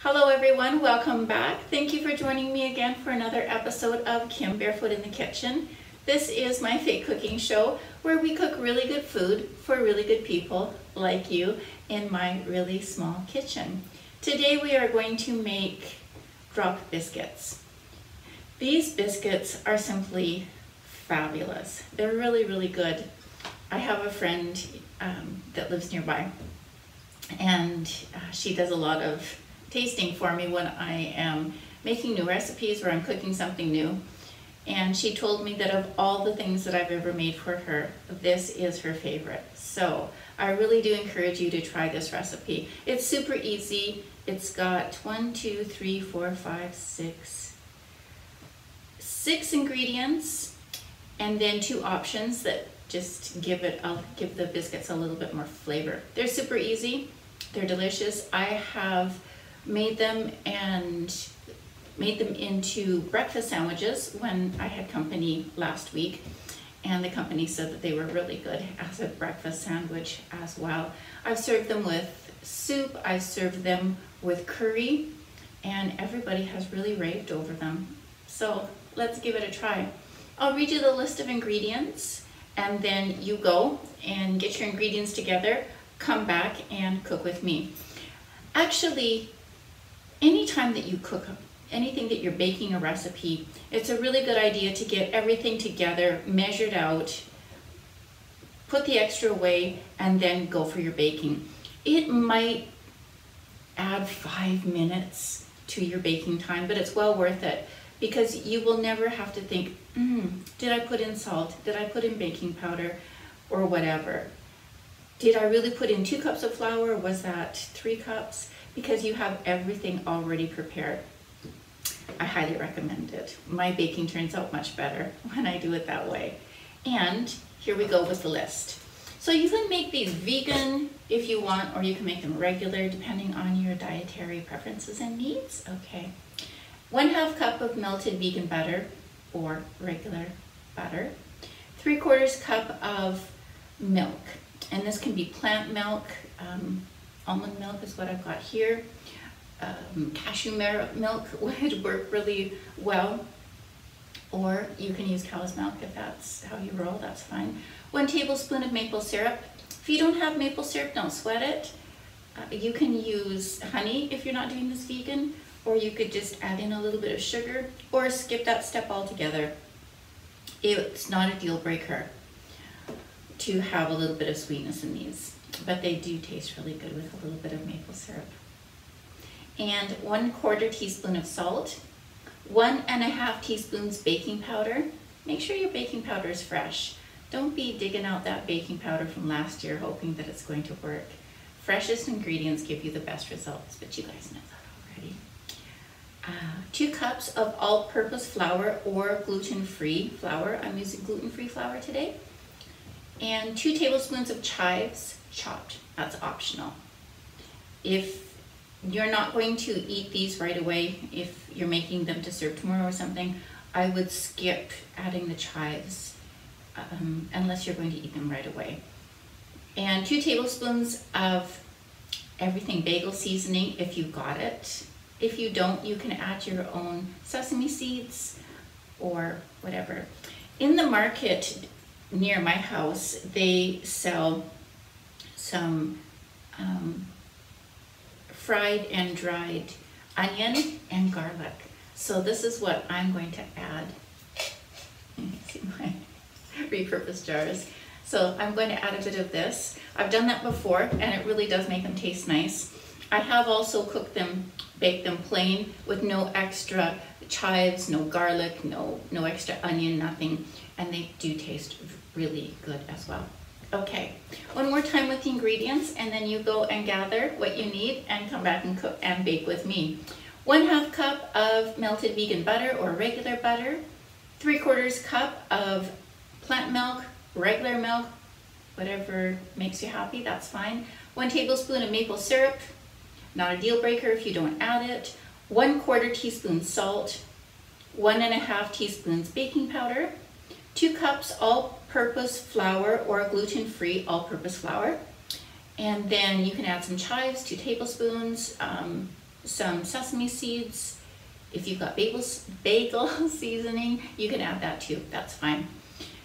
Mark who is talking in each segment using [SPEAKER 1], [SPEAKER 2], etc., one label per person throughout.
[SPEAKER 1] Hello everyone, welcome back. Thank you for joining me again for another episode of Kim Barefoot in the Kitchen. This is my fake cooking show where we cook really good food for really good people like you in my really small kitchen. Today we are going to make drop biscuits. These biscuits are simply fabulous. They're really good. I have a friend that lives nearby, and she does a lot of tasting for me when I am making new recipes or I'm cooking something new. And she told me that of all the things that I've ever made for her, this is her favorite. So I really do encourage you to try this recipe. It's super easy. It's got 6 ingredients, and then 2 options that just give the biscuits a little bit more flavor. They're super easy. They're delicious. I have made them into breakfast sandwiches when I had company last week, and the company said that they were really good as a breakfast sandwich as well. I've served them with soup, I've served them with curry, and everybody has really raved over them. So let's give it a try. I'll read you the list of ingredients, and then you go and get your ingredients together, come back and cook with me. Actually, anytime that you cook anything that you're baking a recipe, it's a really good idea to get everything together, measured out, put the extra away, and then go for your baking. It might add 5 minutes to your baking time, but it's well worth it because you will never have to think, did I put in salt? Did I put in baking powder or whatever? Did I really put in 2 cups of flour? Was that 3 cups? Because you have everything already prepared. I highly recommend it. My baking turns out much better when I do it that way. And here we go with the list. So you can make these vegan if you want, or you can make them regular depending on your dietary preferences and needs. Okay. 1/2 cup of melted vegan butter or regular butter. 3/4 cup of milk. And this can be plant milk, almond milk is what I've got here. Cashew milk would work really well, or you can use cow's milk if that's how you roll, that's fine. 1 tablespoon of maple syrup. If you don't have maple syrup, don't sweat it. You can use honey if you're not doing this vegan, or you could just add in a little bit of sugar, or skip that step altogether. It's not a deal breaker to have a little bit of sweetness in these, but they do taste really good with a little bit of maple syrup. And 1/4 teaspoon of salt, 1½ teaspoons baking powder. Make sure your baking powder is fresh. Don't be digging out that baking powder from last year hoping that it's going to work. Freshest ingredients give you the best results, but you guys know that already. 2 cups of all-purpose flour or gluten-free flour. I'm using gluten-free flour today. And 2 tablespoons of chives, chopped. That's optional. If you're not going to eat these right away, if you're making them to serve tomorrow or something, I would skip adding the chives unless you're going to eat them right away. And 2 tablespoons of everything bagel seasoning if you got it. If you don't, you can add your own sesame seeds or whatever. In the market near my house, they sell some fried and dried onion and garlic. So this is what I'm going to add. You can see my repurposed jars. So I'm going to add a bit of this. I've done that before and it really does make them taste nice. I have also cooked them, baked them plain with no extra chives, no garlic, no extra onion, nothing. And they do taste really good as well. Okay, one more time with the ingredients, and then you go and gather what you need and come back and cook and bake with me. 1/2 cup of melted vegan butter or regular butter, 3/4 cup of plant milk, regular milk, whatever makes you happy, that's fine. 1 tablespoon of maple syrup, not a deal breaker if you don't add it. 1/4 teaspoon salt, 1½ teaspoons baking powder, 2 cups all-purpose flour or gluten-free all-purpose flour, And then you can add some chives, 2 tablespoons, some sesame seeds. If you've got bagel seasoning, you can add that too, that's fine.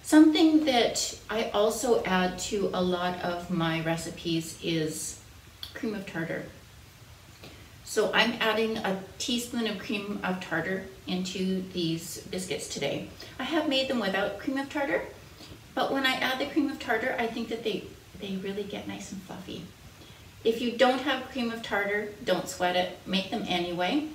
[SPEAKER 1] Something that I also add to a lot of my recipes is cream of tartar. So I'm adding a teaspoon of cream of tartar into these biscuits today. I have made them without cream of tartar, but when I add the cream of tartar, I think that they really get nice and fluffy. If you don't have cream of tartar, don't sweat it, make them anyway.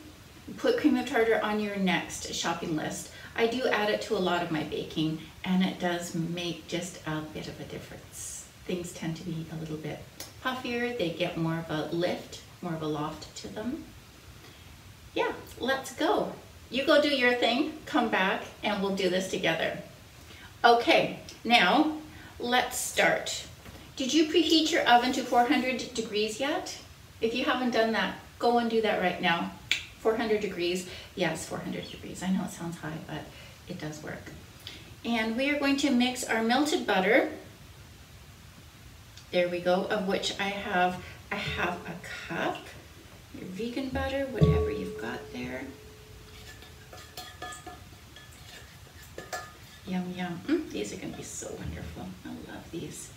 [SPEAKER 1] Put cream of tartar on your next shopping list. I do add it to a lot of my baking, and it does make just a bit of a difference. Things tend to be a little bit puffier, they get more of a lift, more of a loft to them. Yeah, let's go. You go do your thing, come back, and we'll do this together. Okay, now let's start. Did you preheat your oven to 400 degrees yet? If you haven't done that, go and do that right now. 400 degrees, yes, 400 degrees. I know it sounds high, but it does work. And we are going to mix our melted butter. There we go, of which I have a cup. Your vegan butter, whatever you've got there. Yum, yum. These are going to be so wonderful. I love these.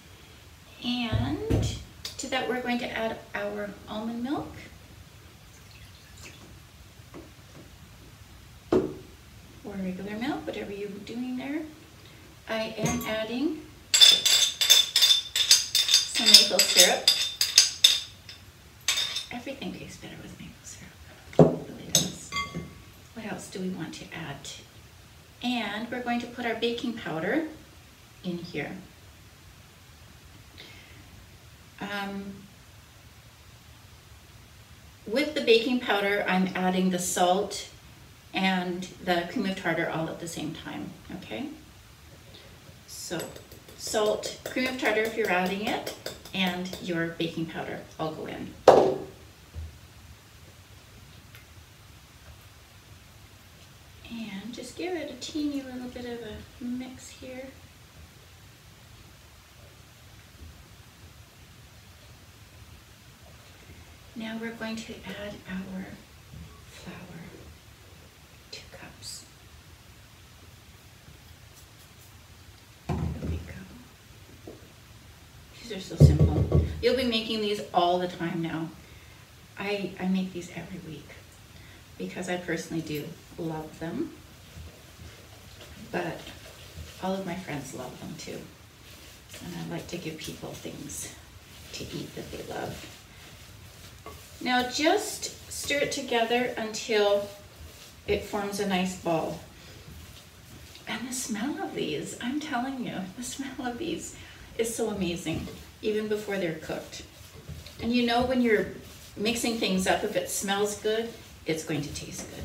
[SPEAKER 1] And to that, we're going to add our almond milk. Or regular milk, whatever you're doing there. I am adding some maple syrup. Everything tastes better with maple syrup. It really does. What else do we want to add? And we're going to put our baking powder in here. With the baking powder, I'm adding the salt and the cream of tartar all at the same time, okay? So, salt, cream of tartar if you're adding it, and your baking powder all go in. And just give it a teeny little bit of a mix here. Now we're going to add our flour. 2 cups. There we go. These are so simple. You'll be making these all the time now. I make these every week because I personally do love them. But all of my friends love them too. And I like to give people things to eat that they love. Now just stir it together until it forms a nice ball. And the smell of these, I'm telling you, the smell of these is so amazing, even before they're cooked. And you know when you're mixing things up, if it smells good, it's going to taste good.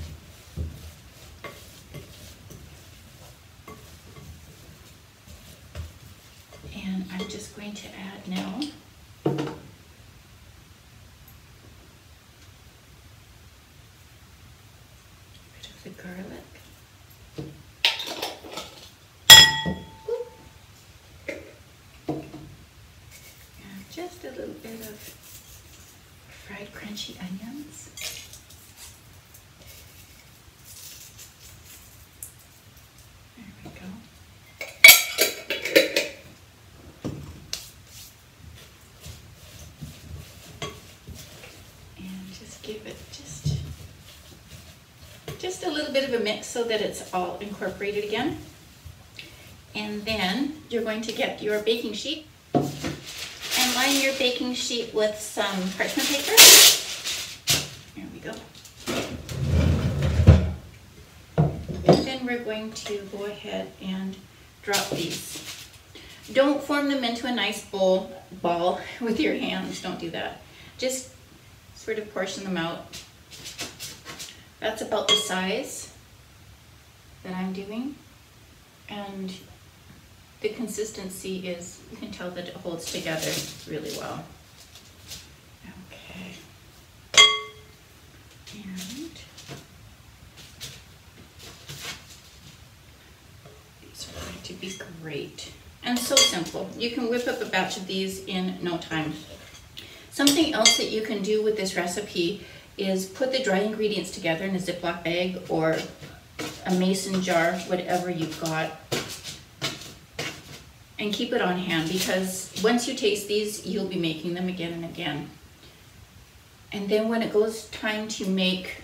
[SPEAKER 1] And I'm just going to add now the garlic. And just a little bit of fried crunchy onions. There we go. And just give it just a little bit of a mix so that it's all incorporated again. And then you're going to get your baking sheet and line your baking sheet with some parchment paper. There we go. And then we're going to go ahead and drop these. Don't form them into a nice ball with your hands. Don't do that. Just sort of portion them out. That's about the size that I'm doing, and the consistency is, you can tell that it holds together really well. Okay. And these are going to be great. And so simple. You can whip up a batch of these in no time. Something else that you can do with this recipe is put the dry ingredients together in a Ziploc bag or a mason jar, whatever you've got, and keep it on hand, because once you taste these, you'll be making them again and again. And then when it goes time to make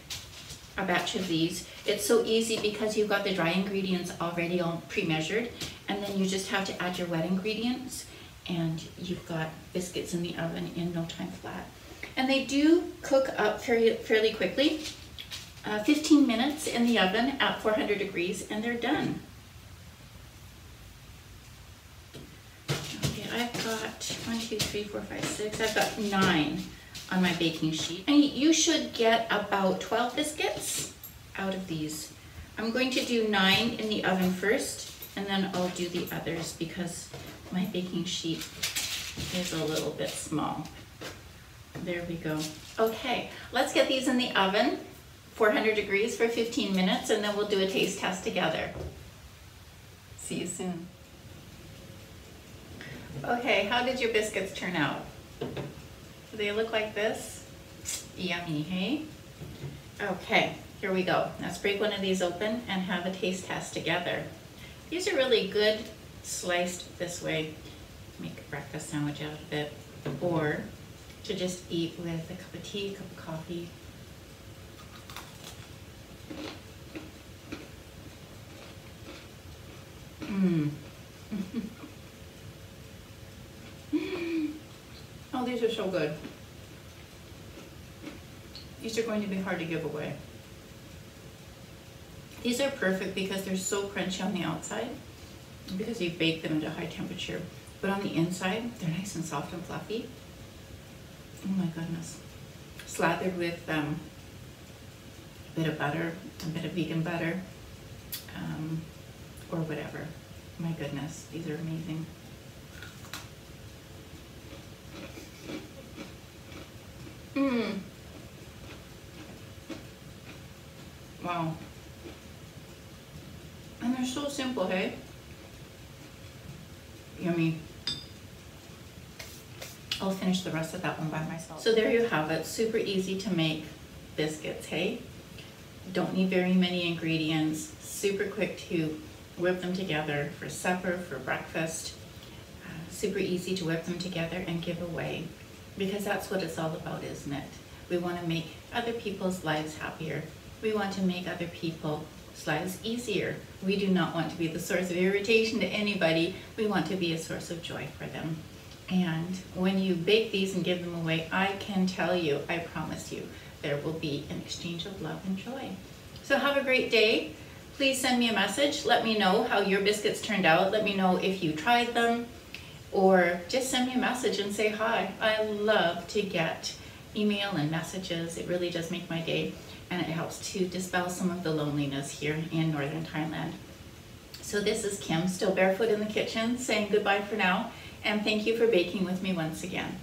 [SPEAKER 1] a batch of these, it's so easy because you've got the dry ingredients already all pre-measured, and then you just have to add your wet ingredients, and you've got biscuits in the oven in no time flat. And they do cook up fairly quickly. 15 minutes in the oven at 400 degrees and they're done. Okay, I've got 1, 2, 3, 4, 5, 6. I've got 9 on my baking sheet. And you should get about 12 biscuits out of these. I'm going to do 9 in the oven first, and then I'll do the others because my baking sheet is a little bit small. There we go. Okay, let's get these in the oven, 400 degrees for 15 minutes, and then we'll do a taste test together. See you soon. Okay, how did your biscuits turn out? Do they look like this? Yummy, hey? Okay, here we go. Let's break one of these open and have a taste test together. These are really good sliced this way. Make a breakfast sandwich out of it, or to just eat with a cup of tea, a cup of coffee. Oh, these are so good. These are going to be hard to give away. These are perfect because they're so crunchy on the outside, because you bake them at a high temperature. But on the inside, they're nice and soft and fluffy. Oh my goodness. Slathered with a bit of butter, a bit of vegan butter, or whatever. My goodness, these are amazing. Wow. And they're so simple, hey? Yummy. I'll finish the rest of that one by myself. So there you have it, super easy to make biscuits, hey? Don't need very many ingredients, super quick to whip them together for supper, for breakfast. Super easy to whip them together and give away, because that's what it's all about, isn't it? We want to make other people's lives happier. We want to make other people's lives easier. We do not want to be the source of irritation to anybody. We want to be a source of joy for them. And when you bake these and give them away, I can tell you, I promise you, there will be an exchange of love and joy. So have a great day. Please send me a message. Let me know how your biscuits turned out. Let me know if you tried them, or just send me a message and say hi. I love to get email and messages. It really does make my day, and it helps to dispel some of the loneliness here in northern Thailand. So this is Kim, still barefoot in the kitchen, saying goodbye for now, and thank you for baking with me once again.